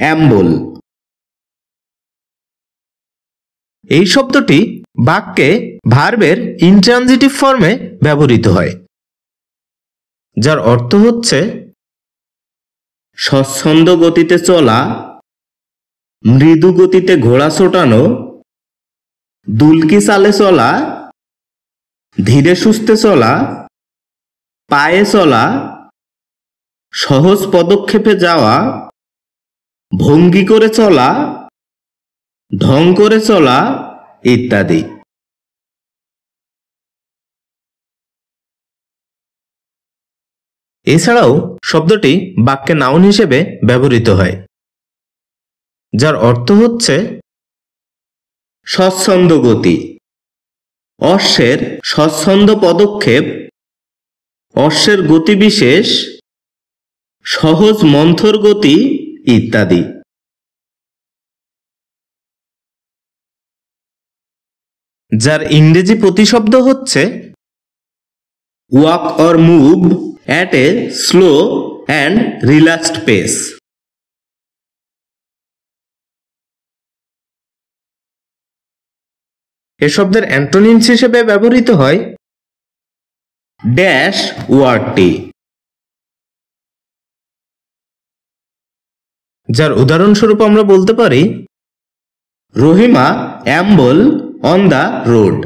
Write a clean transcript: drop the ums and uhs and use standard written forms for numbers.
অ্যাম্বল। এই শব্দটি বাক্যে ভার্বের ইনট্রানজিটিভ ফর্মে ব্যবহৃত হয়, যার অর্থ হচ্ছে স্বচ্ছন্দ গতিতে চলা, মৃদু গতিতে ঘোড়া ছোটানো, দুলকি চালে চলা, ধীরে সুস্থে চলা, পায়ে চলা, সহজ পদক্ষেপে যাওয়া, ভঙ্গি করে চলা, ঢং করে চলা ইত্যাদি। এছাড়াও শব্দটি বাক্যে নাউন হিসেবে ব্যবহৃত হয়, যার অর্থ হচ্ছে স্বচ্ছন্দ গতি, অশ্বের স্বচ্ছন্দ পদক্ষেপ, অশ্বের গতিবিশেষ, সহজ মন্থর গতি ইত্যাদি। যার ইংরেজি প্রতিশব্দ হচ্ছে walk or move at a slow and relaxed pace. এ শব্দের অ্যান্টোনিমস হিসেবে ব্যবহৃত হয় ড্যাশ ওয়ার্ডটি, যার উদাহরণস্বরূপ আমরা বলতে পারি রহিমা অ্যাম্বল অন দ্য রোড।